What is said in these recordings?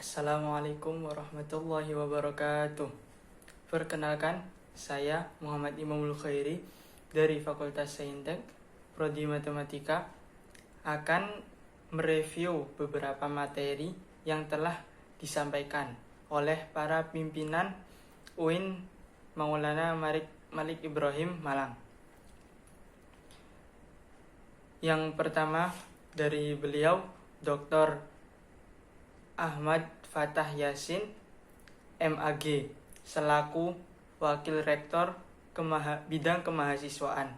Assalamualaikum warahmatullahi wabarakatuh. Perkenalkan, saya Muhammad Imamul Khairi dari Fakultas Saintek, Prodi Matematika, akan mereview beberapa materi yang telah disampaikan oleh para pimpinan UIN Maulana Malik Ibrahim Malang. Yang pertama dari beliau, Dr. Ahmad Fathah Yasin, MAG, selaku Wakil Rektor Bidang Kemahasiswaan.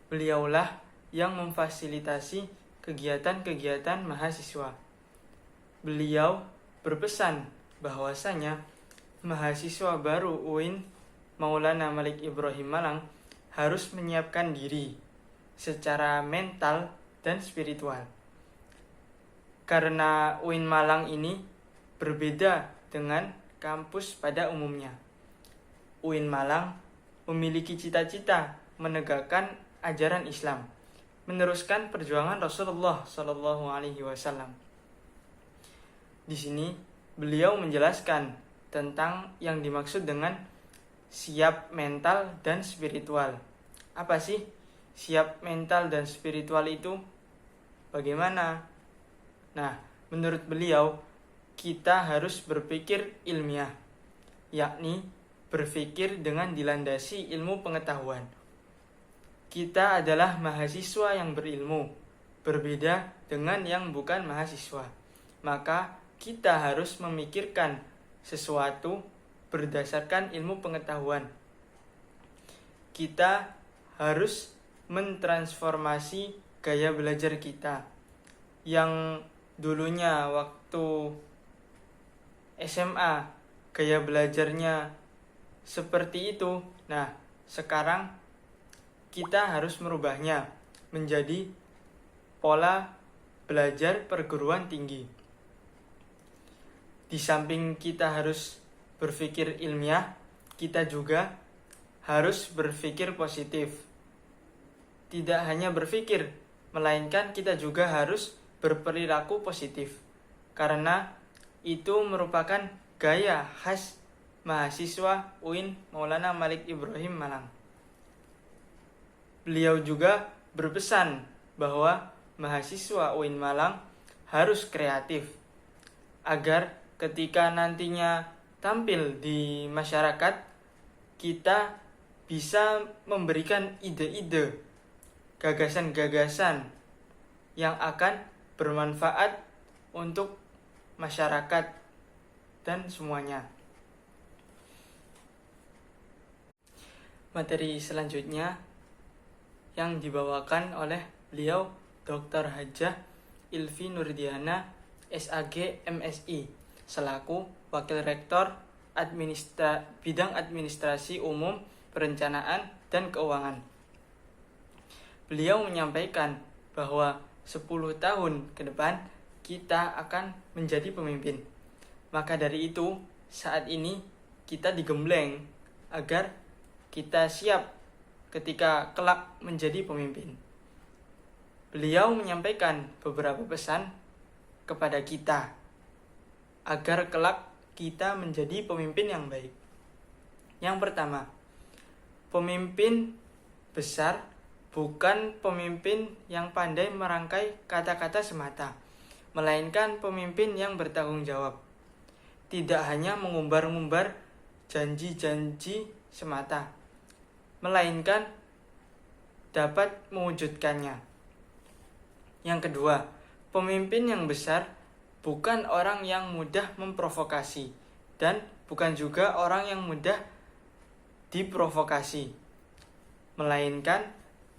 Beliaulah yang memfasilitasi kegiatan-kegiatan mahasiswa. Beliau berpesan bahwasanya mahasiswa baru UIN Maulana Malik Ibrahim Malang harus menyiapkan diri secara mental dan spiritual. Karena UIN Malang ini berbeda dengan kampus pada umumnya. UIN Malang memiliki cita-cita menegakkan ajaran Islam, meneruskan perjuangan Rasulullah SAW. Di sini beliau menjelaskan tentang yang dimaksud dengan siap mental dan spiritual. Apa sih siap mental dan spiritual itu? Bagaimana? Nah, menurut beliau, kita harus berpikir ilmiah, yakni berpikir dengan dilandasi ilmu pengetahuan. Kita adalah mahasiswa yang berilmu, berbeda dengan yang bukan mahasiswa. Maka kita harus memikirkan sesuatu berdasarkan ilmu pengetahuan. Kita harus mentransformasi gaya belajar kita yang dulunya waktu SMA gaya belajarnya seperti itu. Nah, sekarang kita harus merubahnya menjadi pola belajar perguruan tinggi. Di samping kita harus berpikir ilmiah, kita juga harus berpikir positif. Tidak hanya berpikir, melainkan kita juga harus berperilaku positif, karena itu merupakan gaya khas mahasiswa UIN Maulana Malik Ibrahim Malang. Beliau juga berpesan bahwa mahasiswa UIN Malang harus kreatif, agar ketika nantinya tampil di masyarakat, kita bisa memberikan ide-ide, gagasan-gagasan yang akan bermanfaat untuk masyarakat dan semuanya. Materi selanjutnya yang dibawakan oleh beliau Dr. Hajah Ilfi Nurdiana, SAG MSI, selaku Wakil Rektor Bidang Administrasi Umum, Perencanaan, dan Keuangan. Beliau menyampaikan bahwa 10 tahun ke depan kita akan menjadi pemimpin. Maka dari itu, saat ini kita digembleng agar kita siap ketika kelak menjadi pemimpin. Beliau menyampaikan beberapa pesan kepada kita agar kelak kita menjadi pemimpin yang baik. Yang pertama, pemimpin besar bukan pemimpin yang pandai merangkai kata-kata semata, melainkan pemimpin yang bertanggung jawab. Tidak hanya mengumbar-ngumbar janji-janji semata, melainkan dapat mewujudkannya. Yang kedua, pemimpin yang besar bukan orang yang mudah memprovokasi, dan bukan juga orang yang mudah diprovokasi, melainkan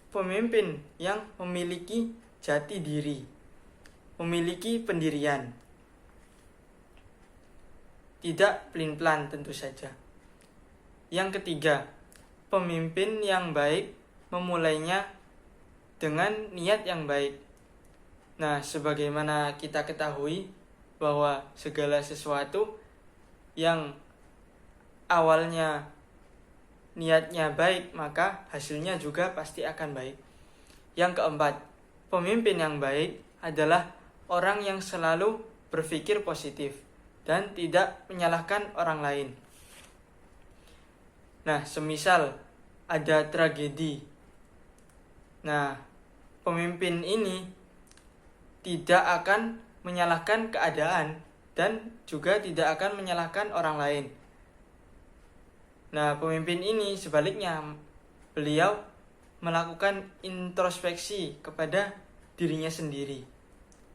pemimpin yang memiliki jati diri, memiliki pendirian. Tidak pelin-pelan tentu saja. Yang ketiga, pemimpin yang baik memulainya dengan niat yang baik. Nah, sebagaimana kita ketahui bahwa segala sesuatu yang awalnya niatnya baik, maka hasilnya juga pasti akan baik. Yang keempat, pemimpin yang baik adalah orang yang selalu berpikir positif, dan tidak menyalahkan orang lain. Nah, semisal ada tragedi. Nah, pemimpin ini tidak akan menyalahkan keadaan dan juga tidak akan menyalahkan orang lain. Nah, pemimpin ini sebaliknya, beliau melakukan introspeksi kepada dirinya sendiri.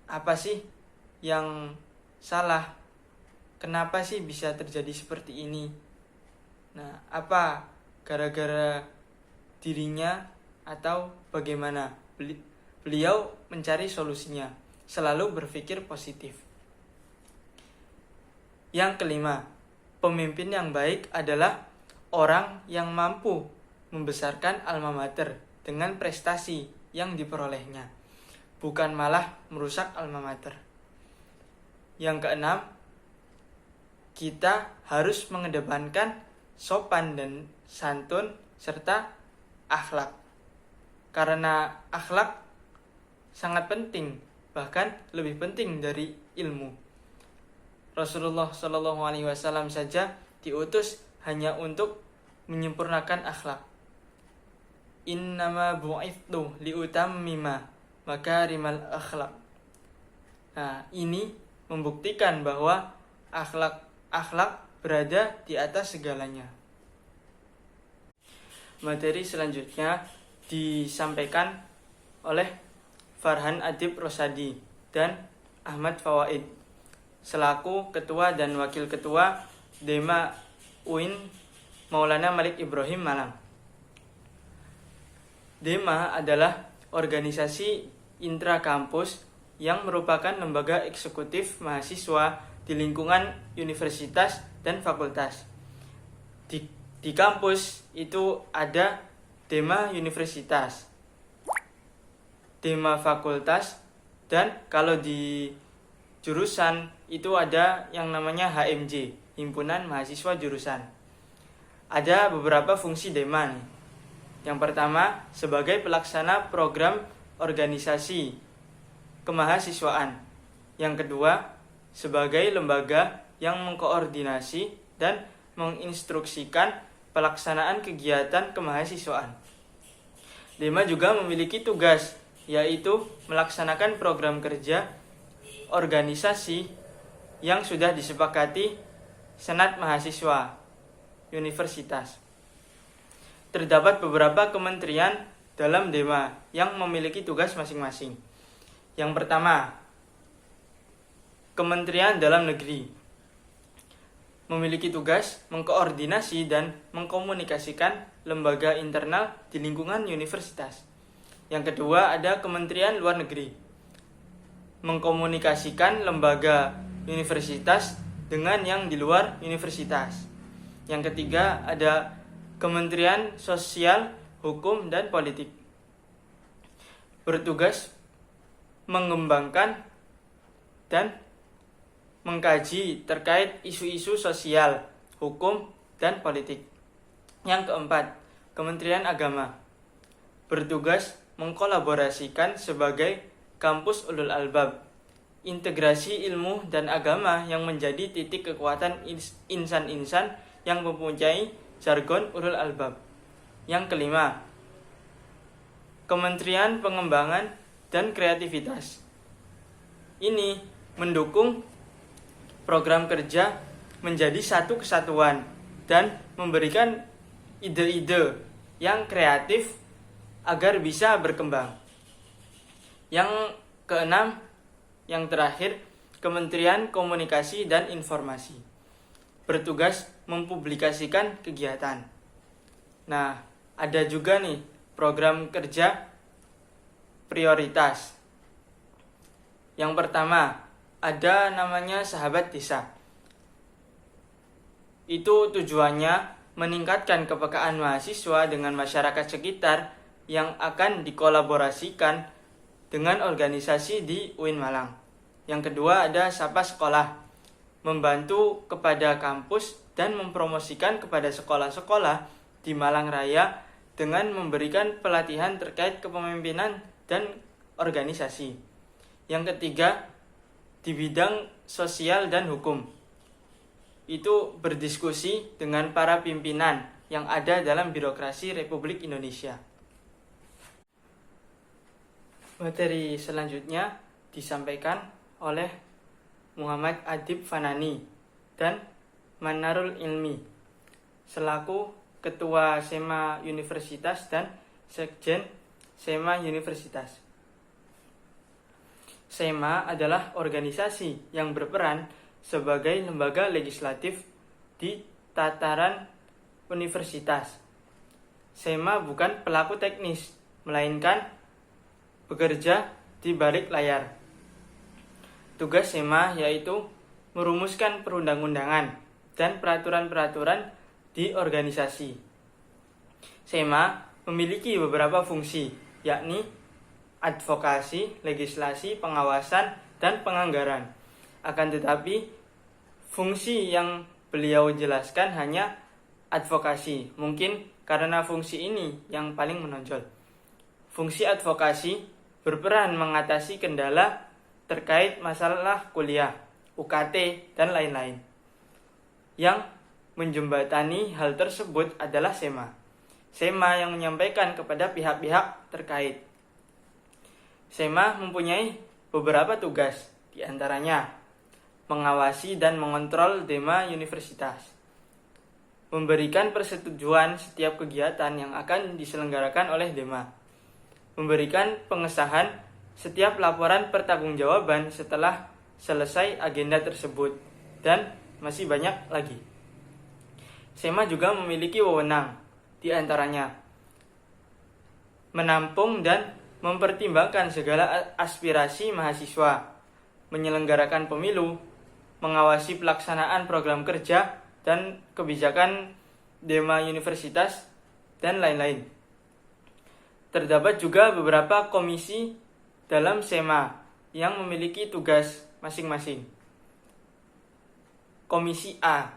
Apa sih yang salah? Kenapa sih bisa terjadi seperti ini? Nah, apa gara-gara dirinya atau bagaimana? Beliau mencari solusinya, selalu berpikir positif. Yang kelima, pemimpin yang baik adalah orang yang mampu membesarkan alma mater dengan prestasi yang diperolehnya, bukan malah merusak alma mater. Yang keenam, kita harus mengedepankan sopan dan santun serta akhlak. Karena akhlak sangat penting, bahkan lebih penting dari ilmu. Rasulullah SAW saja diutus hanya untuk menyempurnakan akhlak. Innama bu'ithtu liutammima makarimal akhlak. Nah, ini membuktikan bahwa akhlak berada di atas segalanya. Materi selanjutnya disampaikan oleh Farhan Adib Rosadi dan Ahmad Fawaid selaku ketua dan wakil ketua Dema UIN Maulana Malik Ibrahim Malang. Dema adalah organisasi intrakampus yang merupakan lembaga eksekutif mahasiswa di lingkungan universitas dan fakultas. Di kampus itu ada Dema Universitas, Dema Fakultas, dan kalau di jurusan itu ada yang namanya HMJ, Himpunan Mahasiswa Jurusan. Ada beberapa fungsi Dema nih. Yang pertama, sebagai pelaksana program organisasi kemahasiswaan. Yang kedua, sebagai lembaga yang mengkoordinasi dan menginstruksikan pelaksanaan kegiatan kemahasiswaan. Dema juga memiliki tugas, yaitu melaksanakan program kerja organisasi yang sudah disepakati Senat Mahasiswa Universitas. Terdapat beberapa kementerian dalam Dema yang memiliki tugas masing-masing. Yang pertama, Kementerian Dalam Negeri memiliki tugas mengkoordinasi dan mengkomunikasikan lembaga internal di lingkungan universitas. Yang kedua, ada Kementerian Luar Negeri mengkomunikasikan lembaga universitas dengan yang di luar universitas. Yang ketiga, ada Kementerian Sosial, Hukum, dan Politik bertugas mengembangkan dan mengkaji terkait isu-isu sosial, hukum, dan politik. Yang keempat, Kementerian Agama bertugas mengkolaborasikan sebagai kampus ulul albab, integrasi ilmu dan agama yang menjadi titik kekuatan insan-insan yang mempunyai jargon ulul albab. Yang kelima, Kementerian Pengembangan dan Kreativitas. Ini mendukung program kerja menjadi satu kesatuan dan memberikan ide-ide yang kreatif agar bisa berkembang. Yang keenam, yang terakhir, Kementerian Komunikasi dan Informasi bertugas mempublikasikan kegiatan. Nah, ada juga nih program kerja prioritas. Yang pertama, ada namanya Sahabat Desa. Itu tujuannya meningkatkan kepekaan mahasiswa dengan masyarakat sekitar yang akan dikolaborasikan dengan organisasi di UIN Malang. Yang kedua, ada Sapa Sekolah, membantu kepada kampus dan mempromosikan kepada sekolah-sekolah di Malang Raya dengan memberikan pelatihan terkait kepemimpinan dan organisasi. Yang ketiga, di bidang sosial dan hukum, itu berdiskusi dengan para pimpinan yang ada dalam birokrasi Republik Indonesia. Materi selanjutnya disampaikan oleh Muhammad Adib Fanani dan Manarul Ilmi selaku Ketua SEMA Universitas dan Sekjen SEMA Universitas. SEMA adalah organisasi yang berperan sebagai lembaga legislatif di tataran universitas. SEMA bukan pelaku teknis, melainkan bekerja di balik layar. Tugas SEMA yaitu merumuskan perundang-undangan dan peraturan-peraturan di organisasi. SEMA memiliki beberapa fungsi, yakni advokasi, legislasi, pengawasan, dan penganggaran. Akan tetapi, fungsi yang beliau jelaskan hanya advokasi. Mungkin karena fungsi ini yang paling menonjol. Fungsi advokasi berperan mengatasi kendala terkait masalah kuliah, UKT, dan lain-lain. Yang menjembatani hal tersebut adalah SEMA. SEMA yang menyampaikan kepada pihak-pihak terkait. SEMA mempunyai beberapa tugas, diantaranya mengawasi dan mengontrol DEMA Universitas, memberikan persetujuan setiap kegiatan yang akan diselenggarakan oleh DEMA, memberikan pengesahan setiap laporan pertanggungjawaban setelah selesai agenda tersebut, dan masih banyak lagi. SEMA juga memiliki wewenang, diantaranya menampung dan mempertimbangkan segala aspirasi mahasiswa, menyelenggarakan pemilu, mengawasi pelaksanaan program kerja dan kebijakan DEMA Universitas, dan lain-lain. Terdapat juga beberapa komisi dalam SEMA yang memiliki tugas masing-masing. Komisi A,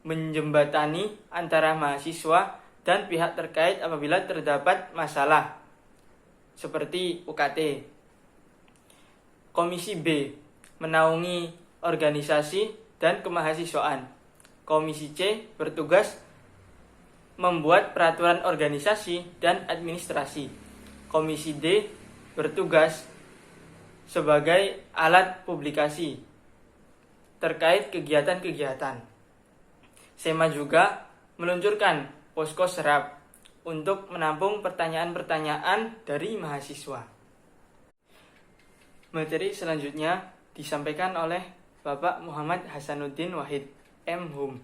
menjembatani antara mahasiswa dan pihak terkait apabila terdapat masalah seperti UKT. Komisi B, menaungi organisasi dan kemahasiswaan. Komisi C, bertugas membuat peraturan organisasi dan administrasi. Komisi D, bertugas sebagai alat publikasi terkait kegiatan-kegiatan. SEMA juga meluncurkan posko serap untuk menampung pertanyaan-pertanyaan dari mahasiswa. Materi selanjutnya disampaikan oleh Bapak Muhammad Hasanuddin Wahid, M.Hum.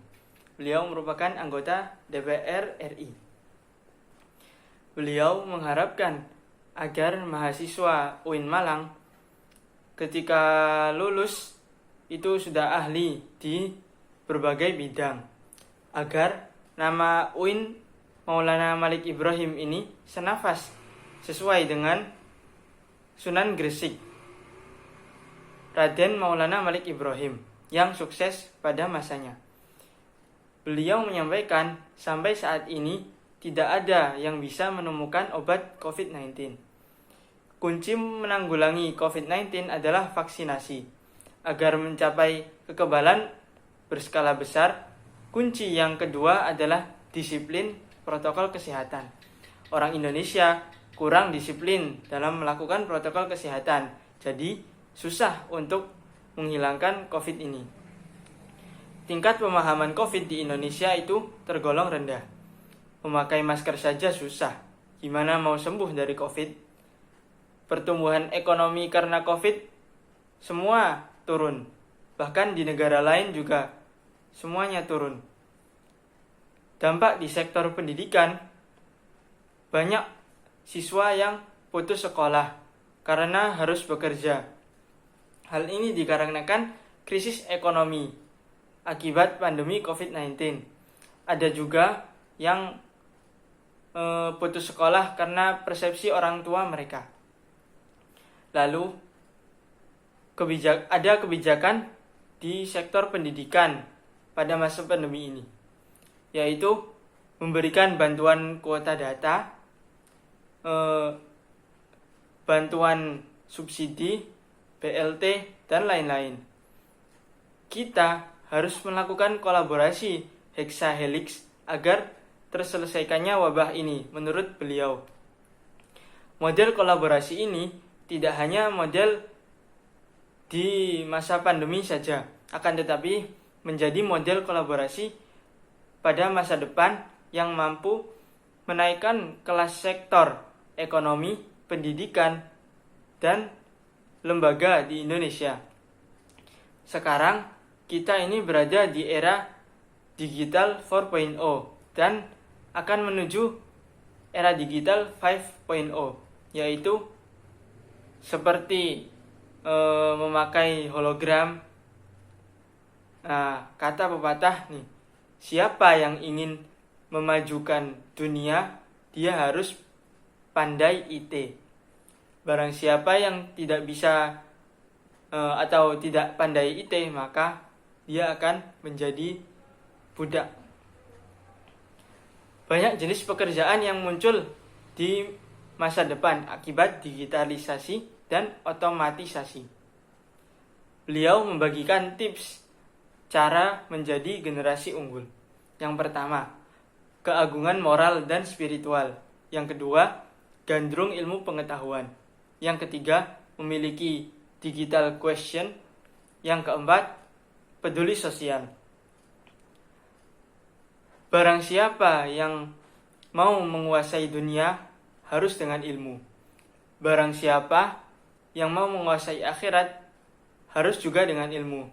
Beliau merupakan anggota DPR RI. Beliau mengharapkan agar mahasiswa UIN Malang ketika lulus itu sudah ahli di berbagai bidang, agar nama UIN Maulana Malik Ibrahim ini senafas sesuai dengan Sunan Gresik Raden Maulana Malik Ibrahim yang sukses pada masanya. Beliau menyampaikan sampai saat ini tidak ada yang bisa menemukan obat COVID-19. Kunci menanggulangi COVID-19 adalah vaksinasi. Agar mencapai kekebalan berskala besar, kunci yang kedua adalah disiplin protokol kesehatan. Orang Indonesia kurang disiplin dalam melakukan protokol kesehatan, jadi susah untuk menghilangkan COVID ini. Tingkat pemahaman COVID di Indonesia itu tergolong rendah. Memakai masker saja susah, gimana mau sembuh dari COVID? Pertumbuhan ekonomi karena COVID semua turun, bahkan di negara lain juga semuanya turun. Dampak di sektor pendidikan, banyak siswa yang putus sekolah karena harus bekerja. Hal ini dikarenakan krisis ekonomi akibat pandemi COVID-19. Ada juga yang putus sekolah karena persepsi orang tua mereka. Lalu ada kebijakan di sektor pendidikan pada masa pandemi ini, yaitu memberikan bantuan kuota data, bantuan subsidi, BLT, dan lain-lain. Kita harus melakukan kolaborasi heksahelix agar terselesaikannya wabah ini, menurut beliau. Model kolaborasi ini tidak hanya model di masa pandemi saja, akan tetapi menjadi model kolaborasi pada masa depan yang mampu menaikkan kelas sektor ekonomi, pendidikan, dan lembaga di Indonesia. Sekarang kita ini berada di era digital 4.0 dan akan menuju era digital 5.0, yaitu seperti memakai hologram. Nah, kata pepatah nih, siapa yang ingin memajukan dunia, dia harus pandai IT. Barang siapa yang tidak bisa atau tidak pandai IT, maka dia akan menjadi budak. Banyak jenis pekerjaan yang muncul di masa depan akibat digitalisasi dan otomatisasi. Beliau membagikan tips cara menjadi generasi unggul. Yang pertama, keagungan moral dan spiritual. Yang kedua, gandrung ilmu pengetahuan. Yang ketiga, memiliki digital quotient. Yang keempat, peduli sosial. Barang siapa yang mau menguasai dunia harus dengan ilmu. Barang siapa yang mau menguasai akhirat harus juga dengan ilmu.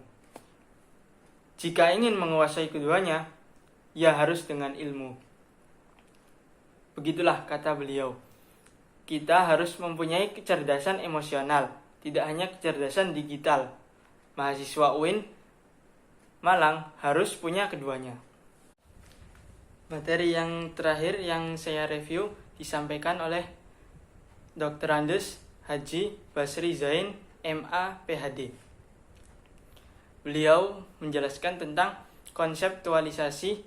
Jika ingin menguasai keduanya, ya harus dengan ilmu. Begitulah kata beliau. Kita harus mempunyai kecerdasan emosional, tidak hanya kecerdasan digital. Mahasiswa UIN Malang harus punya keduanya. Materi yang terakhir yang saya review disampaikan oleh Dr. Andes Haji Basri Zain, MA, PhD. Beliau menjelaskan tentang konseptualisasi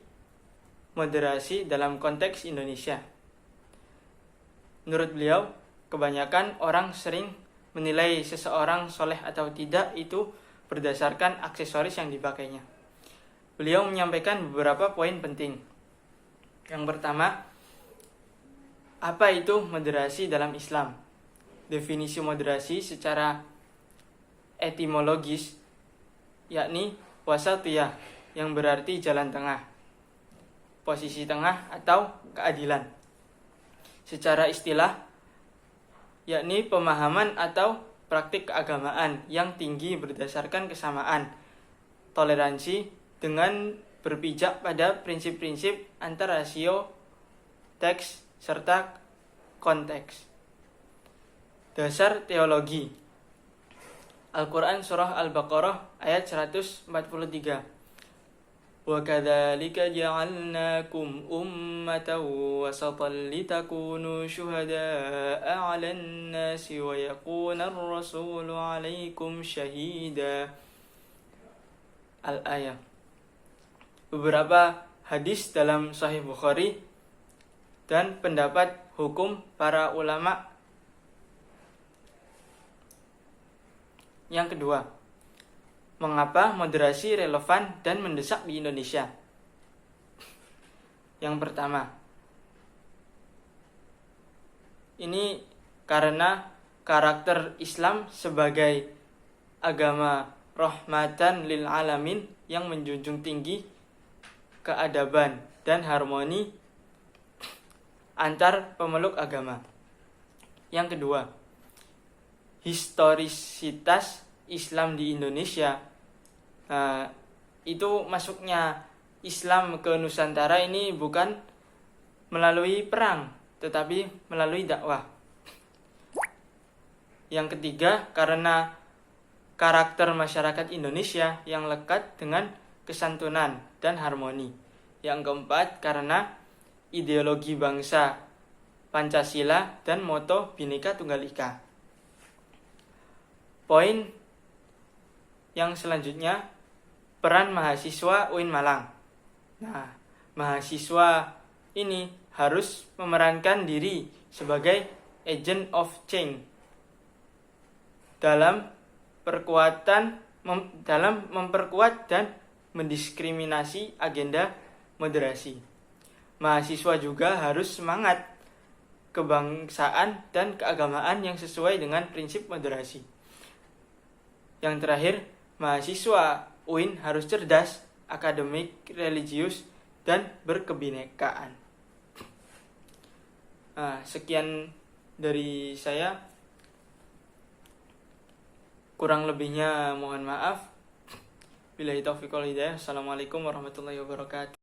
moderasi dalam konteks Indonesia. Menurut beliau, kebanyakan orang sering menilai seseorang soleh atau tidak itu berdasarkan aksesoris yang dipakainya. Beliau menyampaikan beberapa poin penting. Yang pertama, apa itu moderasi dalam Islam? Definisi moderasi secara etimologis yakni wasatiyah, yang berarti jalan tengah, posisi tengah atau keadilan. Secara istilah yakni pemahaman atau praktik keagamaan yang tinggi berdasarkan kesamaan, toleransi dengan berpijak pada prinsip-prinsip antar rasio, teks, serta konteks. Dasar teologi. Al-Quran Surah Al-Baqarah ayat 143. وَكَذَلِكَ جَعَلْنَاكُمْ أُمَّةً وَسَطًا لِتَكُونُوا شُهَدَاءَ عَلَى النَّاسِ وَيَكُونَ الرَّسُولُ عَلَيْكُمْ شَهِيدًا. Al-Ayah. Beberapa hadis dalam Sahih Bukhari dan pendapat hukum para ulama. Yang kedua, mengapa moderasi relevan dan mendesak di Indonesia? Yang pertama, ini karena karakter Islam sebagai agama rahmatan lil alamin yang menjunjung tinggi keadaban dan harmoni antar pemeluk agama. Yang kedua, historisitas Islam di Indonesia. Itu masuknya Islam ke Nusantara ini bukan melalui perang, tetapi melalui dakwah. Yang ketiga, karena karakter masyarakat Indonesia yang lekat dengan kesantunan dan harmoni. Yang keempat, karena ideologi bangsa Pancasila dan moto Bhinneka Tunggal Ika. Poin yang selanjutnya, peran mahasiswa UIN Malang. Nah, mahasiswa ini harus memerankan diri sebagai agent of change dalam memperkuat dan mendiskriminasi agenda moderasi. Mahasiswa juga harus semangat kebangsaan dan keagamaan yang sesuai dengan prinsip moderasi. Yang terakhir, mahasiswa UIN harus cerdas, akademik, religius, dan berkebinekaan. Sekian dari saya. Kurang lebihnya mohon maaf. Billahi taufiq wal hidayah. Assalamualaikum warahmatullahi wabarakatuh.